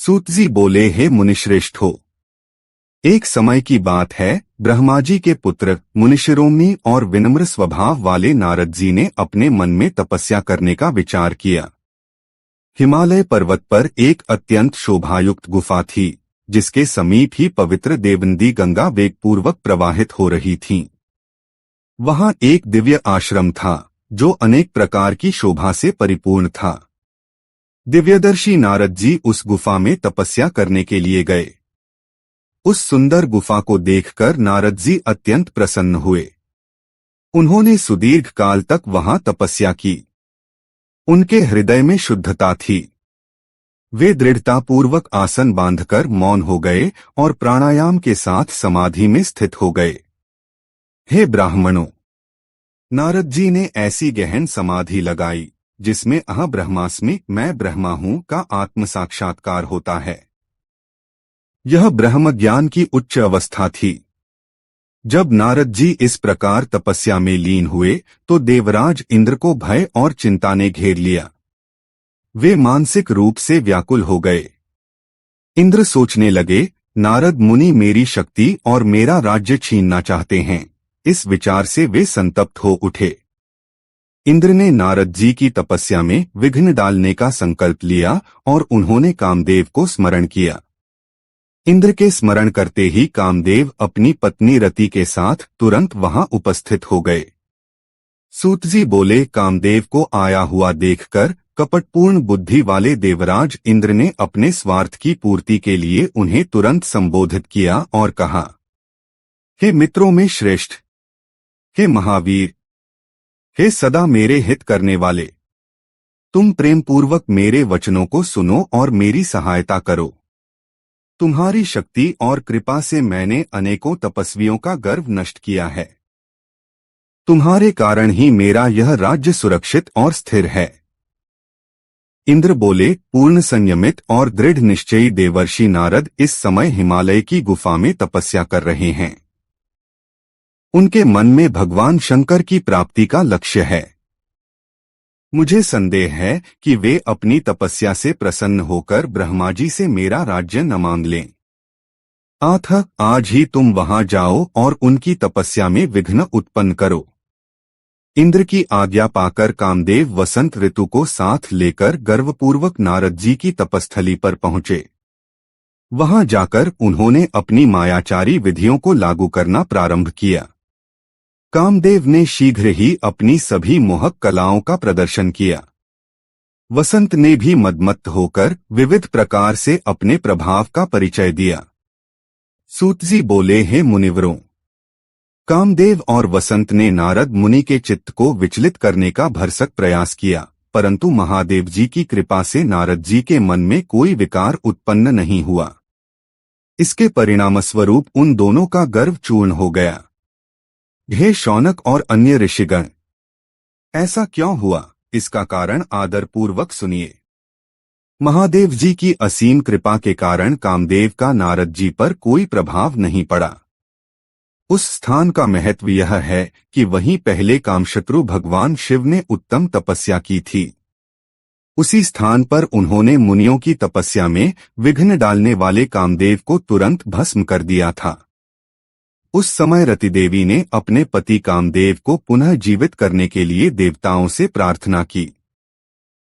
सूतजी बोले, हे मुनिश्रेष्ठो, एक समय की बात है, ब्रह्मा जी के पुत्र मुनिशिरोमणि और विनम्र स्वभाव वाले नारद जी ने अपने मन में तपस्या करने का विचार किया। हिमालय पर्वत पर एक अत्यंत शोभायुक्त गुफा थी, जिसके समीप ही पवित्र देवनदी गंगा वेगपूर्वक प्रवाहित हो रही थी। वहां एक दिव्य आश्रम था, जो अनेक प्रकार की शोभा से परिपूर्ण था। दिव्यदर्शी नारद जी उस गुफा में तपस्या करने के लिए गए। उस सुंदर गुफा को देखकर नारद जी अत्यंत प्रसन्न हुए। उन्होंने सुदीर्घ काल तक वहां तपस्या की। उनके हृदय में शुद्धता थी। वे दृढ़तापूर्वक आसन बांधकर मौन हो गए और प्राणायाम के साथ समाधि में स्थित हो गए। हे ब्राह्मणों, नारद जी ने ऐसी गहन समाधि लगाई जिसमें ब्रह्मास्मि, मैं ब्रह्मा हूं का आत्म साक्षात्कार होता है। यह ब्रह्म ज्ञान की उच्च अवस्था थी। जब नारद जी इस प्रकार तपस्या में लीन हुए तो देवराज इंद्र को भय और चिंता ने घेर लिया। वे मानसिक रूप से व्याकुल हो गए। इंद्र सोचने लगे, नारद मुनि मेरी शक्ति और मेरा राज्य छीनना चाहते हैं। इस विचार से वे संतप्त हो उठे। इंद्र ने नारद जी की तपस्या में विघ्न डालने का संकल्प लिया और उन्होंने कामदेव को स्मरण किया। इंद्र के स्मरण करते ही कामदेव अपनी पत्नी रति के साथ तुरंत वहां उपस्थित हो गए। सूतजी बोले, कामदेव को आया हुआ देखकर कपटपूर्ण बुद्धि वाले देवराज इंद्र ने अपने स्वार्थ की पूर्ति के लिए उन्हें तुरंत संबोधित किया और कहा, हे मित्रों में श्रेष्ठ, हे महावीर, हे सदा मेरे हित करने वाले, तुम प्रेम पूर्वक मेरे वचनों को सुनो और मेरी सहायता करो। तुम्हारी शक्ति और कृपा से मैंने अनेकों तपस्वियों का गर्व नष्ट किया है। तुम्हारे कारण ही मेरा यह राज्य सुरक्षित और स्थिर है। इंद्र बोले, पूर्ण संयमित और दृढ़ निश्चयी देवर्षि नारद इस समय हिमालय की गुफा में तपस्या कर रहे हैं। उनके मन में भगवान शंकर की प्राप्ति का लक्ष्य है। मुझे संदेह है कि वे अपनी तपस्या से प्रसन्न होकर ब्रह्मा जी से मेरा राज्य न मांग लें। अतः आज ही तुम वहां जाओ और उनकी तपस्या में विघ्न उत्पन्न करो। इंद्र की आज्ञा पाकर कामदेव वसंत ऋतु को साथ लेकर गर्वपूर्वक नारद जी की तपस्थली पर पहुंचे। वहां जाकर उन्होंने अपनी मायाचारी विधियों को लागू करना प्रारंभ किया। कामदेव ने शीघ्र ही अपनी सभी मोहक कलाओं का प्रदर्शन किया। वसंत ने भी मदमत्त होकर विविध प्रकार से अपने प्रभाव का परिचय दिया। सूतजी बोले, हे मुनिवरों, कामदेव और वसंत ने नारद मुनि के चित्त को विचलित करने का भरसक प्रयास किया, परंतु महादेव जी की कृपा से नारद जी के मन में कोई विकार उत्पन्न नहीं हुआ। इसके परिणामस्वरूप उन दोनों का गर्व चूर्ण हो गया। हे शौनक और अन्य ऋषिगण, ऐसा क्यों हुआ, इसका कारण आदरपूर्वक सुनिए। महादेव जी की असीम कृपा के कारण कामदेव का नारद जी पर कोई प्रभाव नहीं पड़ा। उस स्थान का महत्व यह है कि वहीं पहले कामशत्रु भगवान शिव ने उत्तम तपस्या की थी। उसी स्थान पर उन्होंने मुनियों की तपस्या में विघ्न डालने वाले कामदेव को तुरंत भस्म कर दिया था। उस समय रति देवी ने अपने पति कामदेव को पुनः जीवित करने के लिए देवताओं से प्रार्थना की।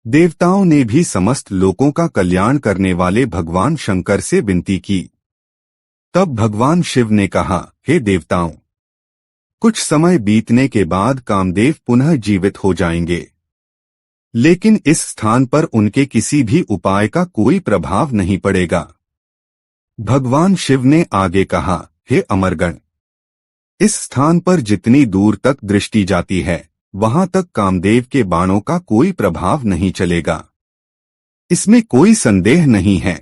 देवताओं ने भी समस्त लोकों का कल्याण करने वाले भगवान शंकर से विनती की। तब भगवान शिव ने कहा, हे देवताओं, कुछ समय बीतने के बाद कामदेव पुनः जीवित हो जाएंगे, लेकिन इस स्थान पर उनके किसी भी उपाय का कोई प्रभाव नहीं पड़ेगा। भगवान शिव ने आगे कहा, हे अमरगण, इस स्थान पर जितनी दूर तक दृष्टि जाती है वहां तक कामदेव के बाणों का कोई प्रभाव नहीं चलेगा। इसमें कोई संदेह नहीं है।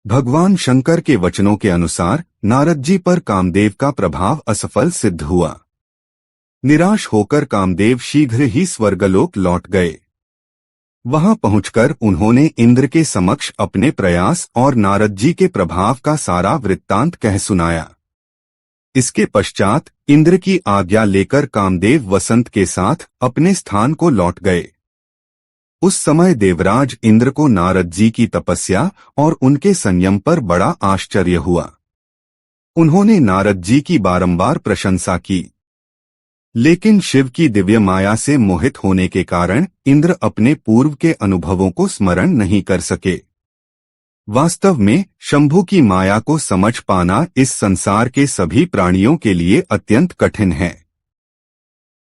भगवान शंकर के वचनों के अनुसार नारद जी पर कामदेव का प्रभाव असफल सिद्ध हुआ। निराश होकर कामदेव शीघ्र ही स्वर्गलोक लौट गए। वहां पहुंचकर उन्होंने इंद्र के समक्ष अपने प्रयास और नारद जी के प्रभाव का सारा वृत्तांत कह सुनाया। इसके पश्चात इंद्र की आज्ञा लेकर कामदेव वसंत के साथ अपने स्थान को लौट गए। उस समय देवराज इंद्र को नारद जी की तपस्या और उनके संयम पर बड़ा आश्चर्य हुआ। उन्होंने नारद जी की बारंबार प्रशंसा की, लेकिन शिव की दिव्य माया से मोहित होने के कारण इंद्र अपने पूर्व के अनुभवों को स्मरण नहीं कर सके। वास्तव में शंभु की माया को समझ पाना इस संसार के सभी प्राणियों के लिए अत्यंत कठिन है।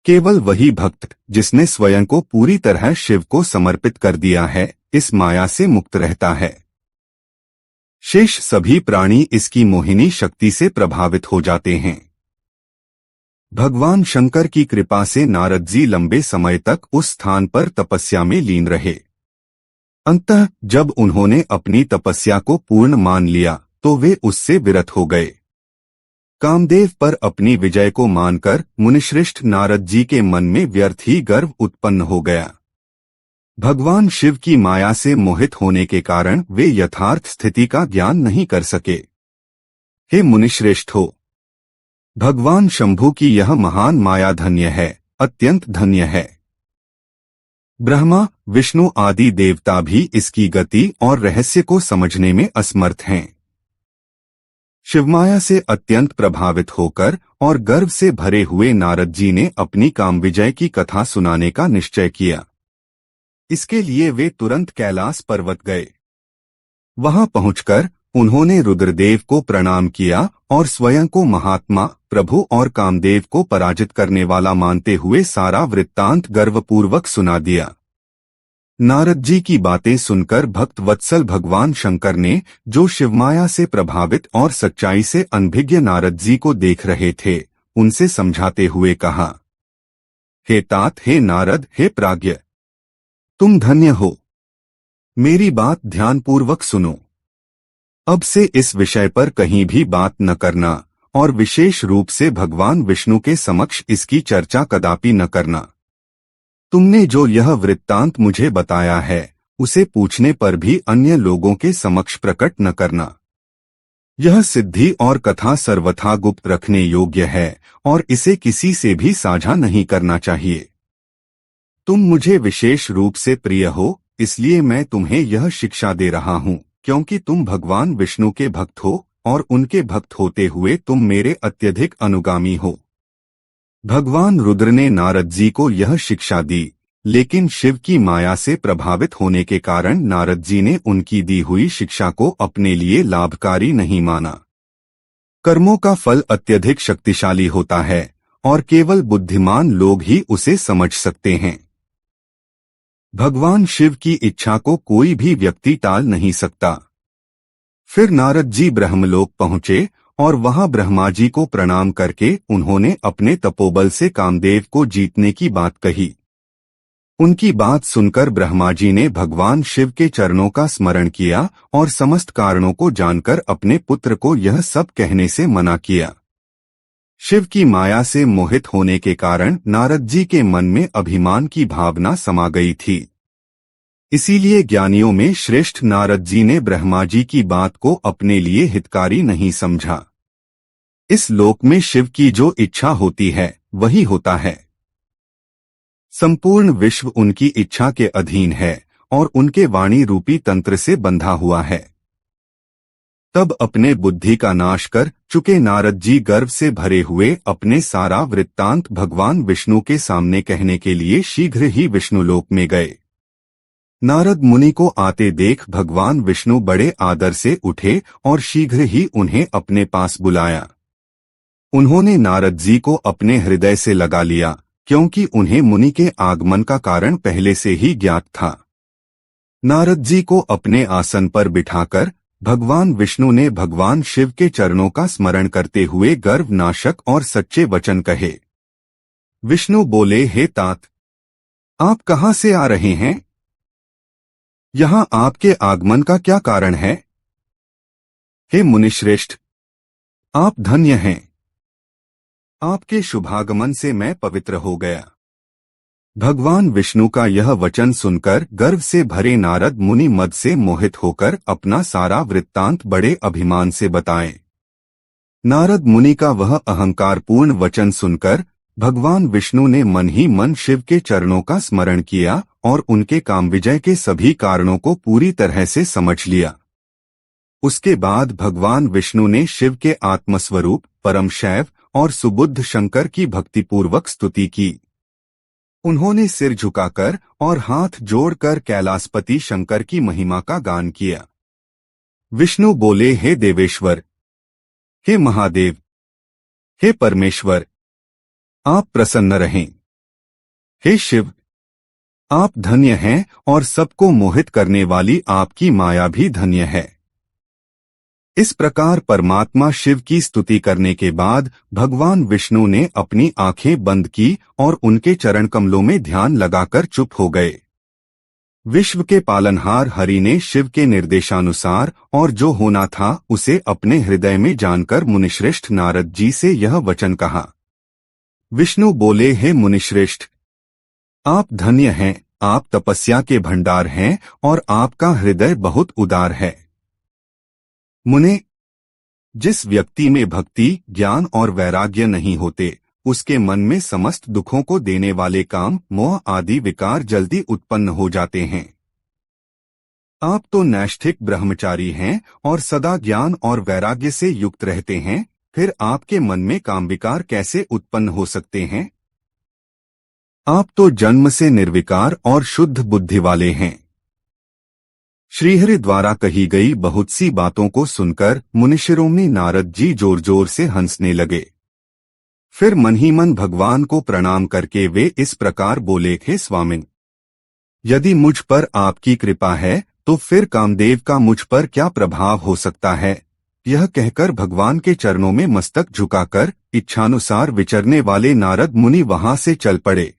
केवल वही भक्त जिसने स्वयं को पूरी तरह शिव को समर्पित कर दिया है, इस माया से मुक्त रहता है। शेष सभी प्राणी इसकी मोहिनी शक्ति से प्रभावित हो जाते हैं। भगवान शंकर की कृपा से नारद जी लंबे समय तक उस स्थान पर तपस्या में लीन रहे। अंततः जब उन्होंने अपनी तपस्या को पूर्ण मान लिया तो वे उससे विरत हो गए। कामदेव पर अपनी विजय को मानकर मुनिश्रेष्ठ नारद जी के मन में व्यर्थ ही गर्व उत्पन्न हो गया। भगवान शिव की माया से मोहित होने के कारण वे यथार्थ स्थिति का ज्ञान नहीं कर सके। हे मुनिश्रेष्ठो, भगवान शंभु की यह महान माया धन्य है, अत्यंत धन्य है। ब्रह्मा, विष्णु आदि देवता भी इसकी गति और रहस्य को समझने में असमर्थ हैं। शिवमाया से अत्यंत प्रभावित होकर और गर्व से भरे हुए नारद जी ने अपनी काम विजय की कथा सुनाने का निश्चय किया। इसके लिए वे तुरंत कैलाश पर्वत गए। वहां पहुंचकर उन्होंने रुद्रदेव को प्रणाम किया और स्वयं को महात्मा, प्रभु और कामदेव को पराजित करने वाला मानते हुए सारा वृत्तांत गर्वपूर्वक सुना दिया। नारद जी की बातें सुनकर भक्त वत्सल भगवान शंकर ने, जो शिवमाया से प्रभावित और सच्चाई से अनभिज्ञ नारद जी को देख रहे थे, उनसे समझाते हुए कहा, हे तात, हे नारद, हे प्राज्ञ, तुम धन्य हो। मेरी बात ध्यानपूर्वक सुनो। अब से इस विषय पर कहीं भी बात न करना और विशेष रूप से भगवान विष्णु के समक्ष इसकी चर्चा कदापि न करना। तुमने जो यह वृत्तांत मुझे बताया है, उसे पूछने पर भी अन्य लोगों के समक्ष प्रकट न करना। यह सिद्धि और कथा सर्वथा गुप्त रखने योग्य है और इसे किसी से भी साझा नहीं करना चाहिए। तुम मुझे विशेष रूप से प्रिय हो, इसलिए मैं तुम्हें यह शिक्षा दे रहा हूँ, क्योंकि तुम भगवान विष्णु के भक्त हो और उनके भक्त होते हुए तुम मेरे अत्यधिक अनुगामी हो। भगवान रुद्र ने नारद जी को यह शिक्षा दी, लेकिन शिव की माया से प्रभावित होने के कारण नारद जी ने उनकी दी हुई शिक्षा को अपने लिए लाभकारी नहीं माना। कर्मों का फल अत्यधिक शक्तिशाली होता है और केवल बुद्धिमान लोग ही उसे समझ सकते हैं। भगवान शिव की इच्छा को कोई भी व्यक्ति टाल नहीं सकता। फिर नारद जी ब्रह्मलोक पहुंचे और वहां ब्रह्मा जी को प्रणाम करके उन्होंने अपने तपोबल से कामदेव को जीतने की बात कही। उनकी बात सुनकर ब्रह्मा जी ने भगवान शिव के चरणों का स्मरण किया और समस्त कारणों को जानकर अपने पुत्र को यह सब कहने से मना किया। शिव की माया से मोहित होने के कारण नारद जी के मन में अभिमान की भावना समा गई थी। इसीलिए ज्ञानियों में श्रेष्ठ नारद जी ने ब्रह्मा जी की बात को अपने लिए हितकारी नहीं समझा। इस लोक में शिव की जो इच्छा होती है वही होता है। संपूर्ण विश्व उनकी इच्छा के अधीन है और उनके वाणी रूपी तंत्र से बंधा हुआ है। तब अपने बुद्धि का नाश कर चुके नारद जी गर्व से भरे हुए अपने सारा वृत्तांत भगवान विष्णु के सामने कहने के लिए शीघ्र ही विष्णुलोक में गए। नारद मुनि को आते देख भगवान विष्णु बड़े आदर से उठे और शीघ्र ही उन्हें अपने पास बुलाया। उन्होंने नारद जी को अपने हृदय से लगा लिया, क्योंकि उन्हें मुनि के आगमन का कारण पहले से ही ज्ञात था। नारद जी को अपने आसन पर बिठाकर भगवान विष्णु ने भगवान शिव के चरणों का स्मरण करते हुए गर्वनाशक और सच्चे वचन कहे। विष्णु बोले, हे तात, आप कहाँ से आ रहे हैं? यहाँ आपके आगमन का क्या कारण है? हे मुनिश्रेष्ठ, आप धन्य हैं। आपके शुभागमन से मैं पवित्र हो गया। भगवान विष्णु का यह वचन सुनकर गर्व से भरे नारद मुनि मद से मोहित होकर अपना सारा वृत्तांत बड़े अभिमान से बताए। नारद मुनि का वह अहंकारपूर्ण वचन सुनकर भगवान विष्णु ने मन ही मन शिव के चरणों का स्मरण किया और उनके काम विजय के सभी कारणों को पूरी तरह से समझ लिया। उसके बाद भगवान विष्णु ने शिव के आत्मस्वरूप परम शैव और सुबुद्ध शंकर की भक्तिपूर्वक स्तुति की। उन्होंने सिर झुकाकर और हाथ जोड़कर कैलाशपति शंकर की महिमा का गान किया। विष्णु बोले, हे देवेश्वर, हे महादेव, हे परमेश्वर, आप प्रसन्न रहें। हे शिव, आप धन्य हैं और सबको मोहित करने वाली आपकी माया भी धन्य है। इस प्रकार परमात्मा शिव की स्तुति करने के बाद भगवान विष्णु ने अपनी आंखें बंद की और उनके चरण कमलों में ध्यान लगाकर चुप हो गए। विश्व के पालनहार हरि ने शिव के निर्देशानुसार और जो होना था उसे अपने हृदय में जानकर मुनिश्रेष्ठ नारद जी से यह वचन कहा। विष्णु बोले, हे मुनिश्रेष्ठ, आप धन्य हैं, आप तपस्या के भंडार हैं और आपका हृदय बहुत उदार है। मुने, जिस व्यक्ति में भक्ति, ज्ञान और वैराग्य नहीं होते, उसके मन में समस्त दुखों को देने वाले काम, मोह आदि विकार जल्दी उत्पन्न हो जाते हैं। आप तो नैष्ठिक ब्रह्मचारी हैं और सदा ज्ञान और वैराग्य से युक्त रहते हैं, फिर आपके मन में काम विकार कैसे उत्पन्न हो सकते हैं? आप तो जन्म से निर्विकार और शुद्ध बुद्धि वाले हैं। श्रीहरि द्वारा कही गई बहुत सी बातों को सुनकर मुनिशिरोमणि नारद जी जोर जोर से हंसने लगे। फिर मन ही मन भगवान को प्रणाम करके वे इस प्रकार बोले, हे स्वामिन, यदि मुझ पर आपकी कृपा है तो फिर कामदेव का मुझ पर क्या प्रभाव हो सकता है? यह कहकर भगवान के चरणों में मस्तक झुकाकर इच्छानुसार विचरने वाले नारद मुनि वहां से चल पड़े।